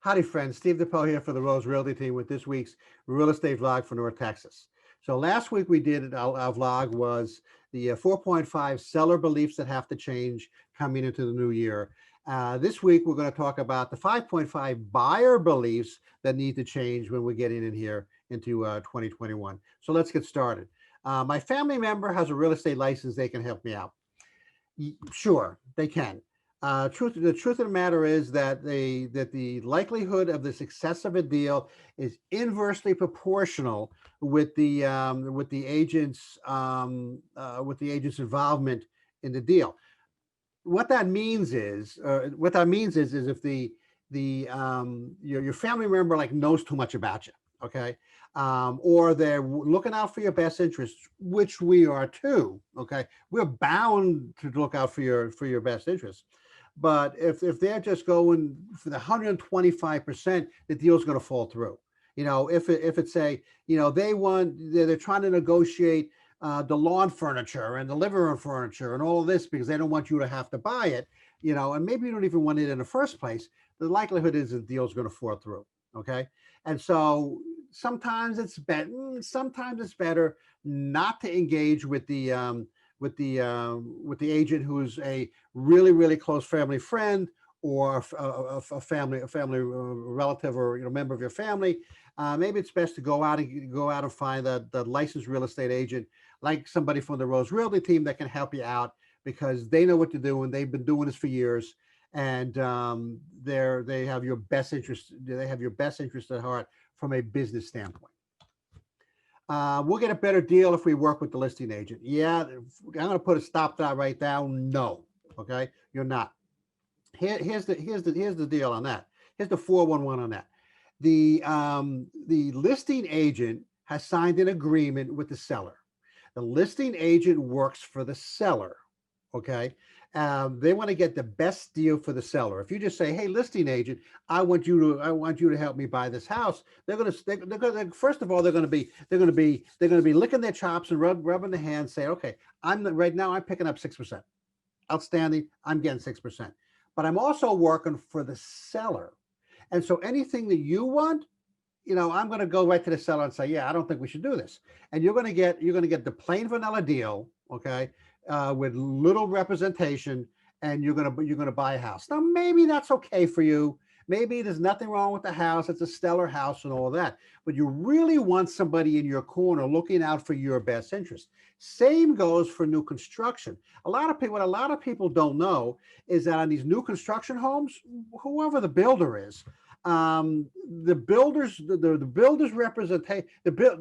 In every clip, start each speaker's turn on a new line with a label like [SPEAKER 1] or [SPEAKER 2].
[SPEAKER 1] Howdy, friends. Steve DePoe here for the Rose Realty team with this week's real estate vlog for North Texas. So last week we did our vlog was the 4.5 seller beliefs that have to change coming into the new year. This week we're going to talk about the 5.5 buyer beliefs that need to change when we're getting in here into 2021. So let's get started. My family member has a real estate license. They can help me out. Sure, they can. The truth of the matter is that the likelihood of the success of a deal is inversely proportional with the agent's involvement in the deal. What that means is if your family member like knows too much about you, okay, or they're looking out for your best interests, which we are too, okay, we're bound to look out for your best interests. But if they're just going for the 125%, the deal's going to fall through. If it's they're trying to negotiate the lawn furniture and the living room furniture and all of this because they don't want you to have to buy it, and maybe you don't even want it in the first place, the likelihood is the deal's going to fall through. Okay. And so sometimes it's better not to engage with the agent who's a really close family friend or a family relative or member of your family. Maybe it's best to go out and find the licensed real estate agent, like somebody from the Rose Realty team that can help you out because they know what to do and they've been doing this for years, and they have your best interest. They have your best interest at heart from a business standpoint. We'll get a better deal if we work with the listing agent. Yeah, I'm going to put a stop to that right now. No, okay, you're not. Here's the deal on that. Here's the 411 on that. The listing agent has signed an agreement with the seller. The listing agent works for the seller. Okay. They want to get the best deal for the seller. If you just say, "Hey, listing agent, I want you to help me buy this house," they're going to first of all they're going to be licking their chops and rubbing their hands, say, "Okay, right now I'm picking up 6%. Outstanding. I'm getting 6%, but I'm also working for the seller, and so anything that you want." I'm going to go right to the seller and say, "Yeah, I don't think we should do this." And you're going to get the plain vanilla deal, okay, with little representation, and you're going to buy a house. Now, maybe that's okay for you. Maybe there's nothing wrong with the house. It's a stellar house and all that. But you really want somebody in your corner looking out for your best interest. Same goes for new construction. What a lot of people don't know is that on these new construction homes, whoever the builder is, the builders represent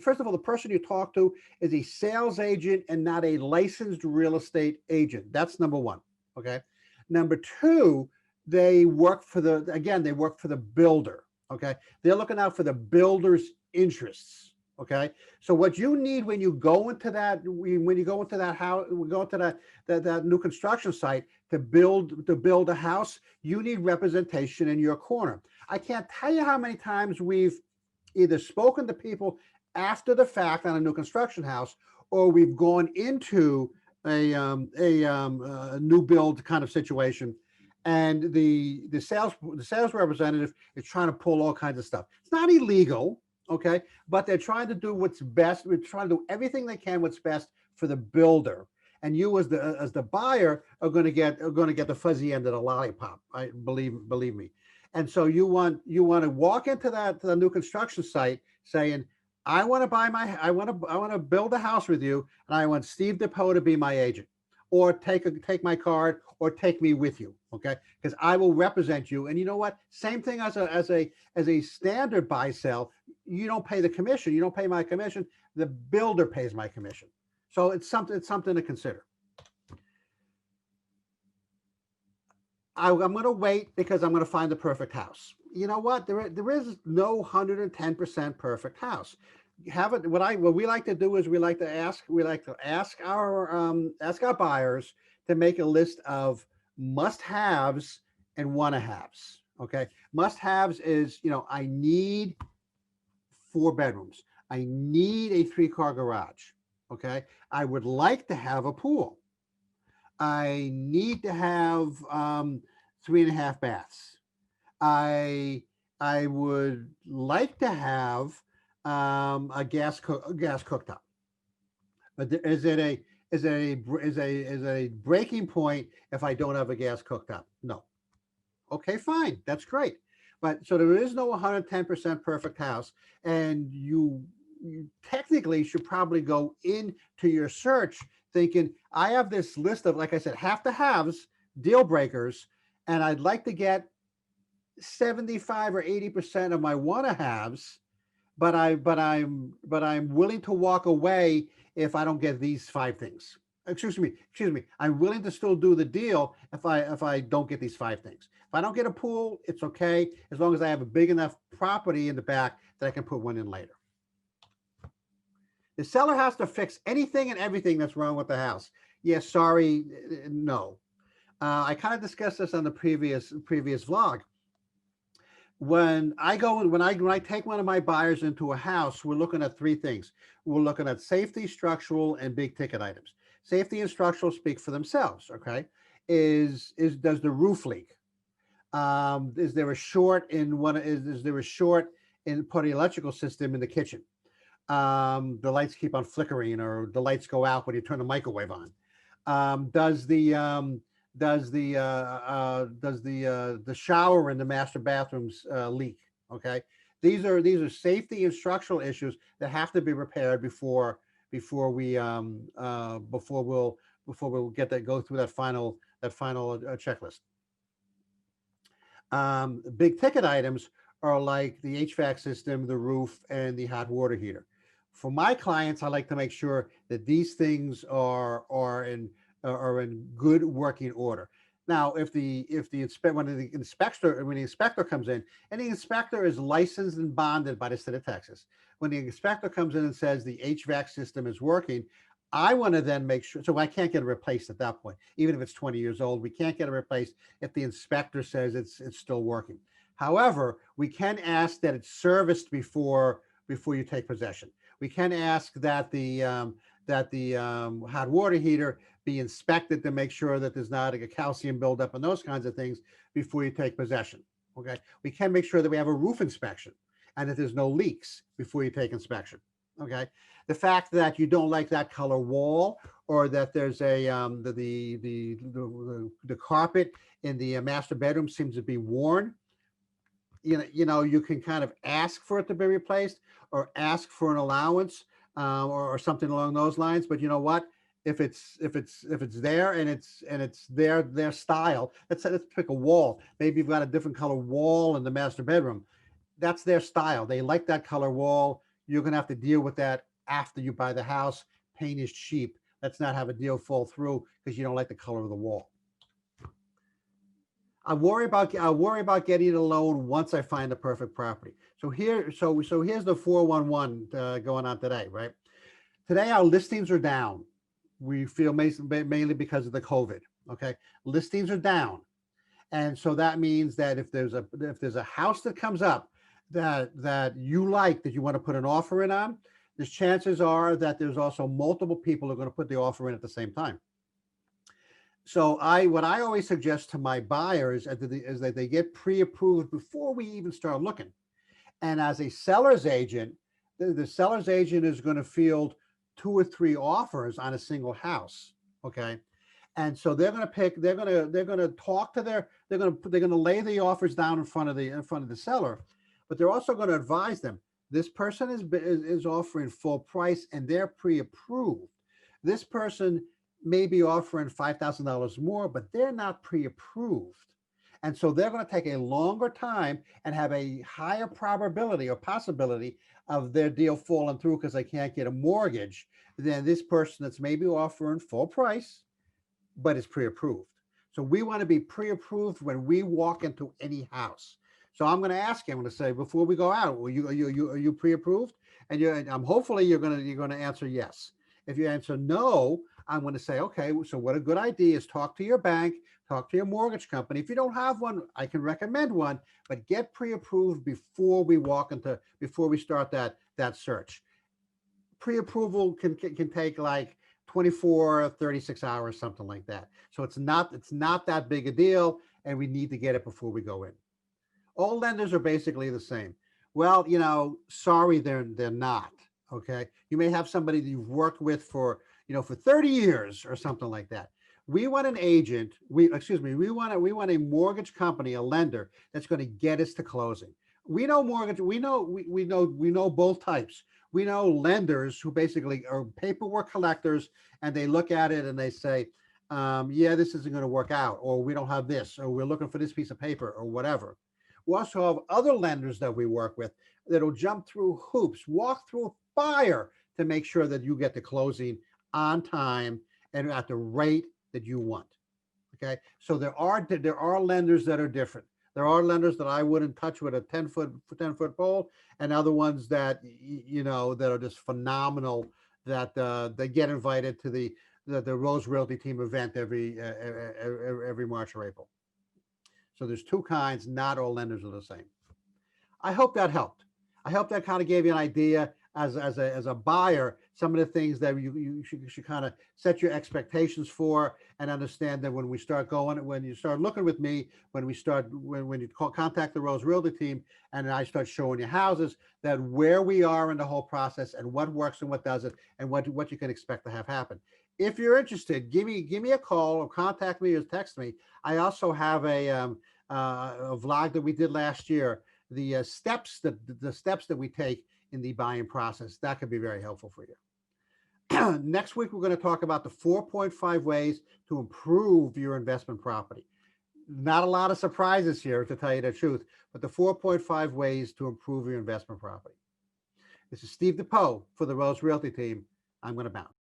[SPEAKER 1] first of all, the person you talk to is a sales agent and not a licensed real estate agent. That's number one. Okay. Number two, they work for the builder. Okay. They're looking out for the builder's interests. Okay. So what you need when you go into that house, that new construction site to build a house, you need representation in your corner. I can't tell you how many times we've either spoken to people after the fact on a new construction house, or we've gone into a new build kind of situation, and the sales representative is trying to pull all kinds of stuff. It's not illegal, okay, but they're trying to do what's best. We're trying to do everything they can what's best for the builder, and you as the buyer are going to get the fuzzy end of the lollipop. I believe me. And so you want to walk into the new construction site saying, I want to build a house with you, and I want Steve DePoe to be my agent, or take my card, or take me with you, okay? Because I will represent you. And you know what? Same thing as a standard buy sell. You don't pay the commission. You don't pay my commission. The builder pays my commission. So it's something to consider. I'm going to wait because I'm going to find the perfect house. You know what? There is no 110% perfect house. What we like to do is we like to ask our buyers to make a list of must-haves and wanna-haves. Okay, must-haves is I need 4 bedrooms. I need a 3-car garage. Okay, I would like to have a pool. I need to have 3.5 baths. I I would like to have a gas cooktop. But is it a is a breaking point if I don't have a gas cooktop? No. Okay, fine. That's great. But so there is no 110% perfect house, and you technically should probably go into your search thinking, I have this list of, like I said, have to haves, deal breakers, and I'd like to get 75 or 80% of my wanna haves, but I'm willing to walk away if I don't get these five things. Excuse me. I'm willing to still do the deal if I don't get these five things. If I don't get a pool, it's okay as long as I have a big enough property in the back that I can put one in later. The seller has to fix anything and everything that's wrong with the house. Yes, sorry, no. I kind of discussed this on the previous vlog. When I take one of my buyers into a house, we're looking at three things. We're looking at safety, structural, and big ticket items. Safety and structural speak for themselves. Okay, is does the roof leak? Is there a short in one? Is there a short in part of the electrical system in the kitchen? The lights keep on flickering, or the lights go out when you turn the microwave on. Does the shower in the master bathrooms leak? Okay, these are safety and structural issues that have to be repaired before we before we'll go through that final checklist. Big ticket items are like the HVAC system, the roof, and the hot water heater. For my clients, I like to make sure that these things are in good working order. Now, if the inspect when the inspector comes in, and the inspector is licensed and bonded by the state of Texas, when the inspector comes in and says the HVAC system is working, I want to then make sure. So I can't get it replaced at that point, even if it's 20 years old. We can't get it replaced if the inspector says it's still working. However, we can ask that it's serviced before you take possession. We can ask that the hot water heater be inspected to make sure that there's not a calcium buildup and those kinds of things before you take possession. Okay, we can make sure that we have a roof inspection and that there's no leaks before you take inspection. Okay, the fact that you don't like that color wall, or that there's a the carpet in the master bedroom seems to be worn, you can kind of ask for it to be replaced, or ask for an allowance, or something along those lines. But you know what? If it's there, and it's their style. Let's pick a wall. Maybe you've got a different color wall in the master bedroom. That's their style. They like that color wall. You're gonna have to deal with that after you buy the house. Paint is cheap. Let's not have a deal fall through because you don't like the color of the wall. I worry about getting a loan once I find the perfect property. So here's the 411 going on today, right? Today our listings are down. We feel mainly because of the COVID. Okay, listings are down, and so that means that if there's a house that comes up that you like, that you want to put an offer in on, there's chances are that there's also multiple people who are going to put the offer in at the same time. So what I always suggest to my buyers is that they get pre-approved before we even start looking. And as a seller's agent, the seller's agent is going to field two or three offers on a single house. Okay. And so they're going to talk to they're going to lay the offers down in front of the seller, but they're also going to advise them, this person is offering full price and they're pre-approved. This person may be offering $5,000 more, but they're not pre-approved. And so they're going to take a longer time and have a higher probability or possibility of their deal falling through because they can't get a mortgage than this person that's maybe offering full price, but is pre-approved. So we want to be pre-approved when we walk into any house. So I'm going to ask you, I'm going to say, before we go out, are you pre-approved? And hopefully you're going to answer yes. If you answer no, I'm going to say, okay, so what a good idea is, talk to your bank, talk to your mortgage company. If you don't have one, I can recommend one, but get pre-approved before we start that search. Pre-approval can take like 24, 36 hours, something like that. So it's not that big a deal, and we need to get it before we go in. All lenders are basically the same. Well, sorry, they're not. Okay, you may have somebody that you've worked with for for 30 years or something like that. We want an agent. We want a mortgage company, a lender that's going to get us to closing. We know mortgage. We know both types. We know lenders who basically are paperwork collectors, and they look at it and they say, yeah, this isn't going to work out, or we don't have this, or we're looking for this piece of paper, or whatever. We also have other lenders that we work with that'll jump through hoops, walk through fire to make sure that you get to closing on time and at the rate that you want. Okay, so there are lenders that are different. There are lenders that I wouldn't touch with a 10-foot pole, and other ones that that are just phenomenal. That they get invited to the Rose Realty Team event every March or April. So there's two kinds. Not all lenders are the same. I hope that helped. I hope that kind of gave you an idea as a buyer, some of the things that you should kind of set your expectations for, and understand that when you start looking with me, when you contact the Rose Realty Team, and I start showing you houses, that where we are in the whole process and what works and what doesn't, and what you can expect to have happen. If you're interested, give me a call or contact me or text me. I also have a vlog that we did last year, the steps that we take in the buying process. That could be very helpful for you. Next week, we're going to talk about the 4.5 ways to improve your investment property. Not a lot of surprises here, to tell you the truth, but the 4.5 ways to improve your investment property. This is Steve DePoe for the Rose Realty Team. I'm going to bounce.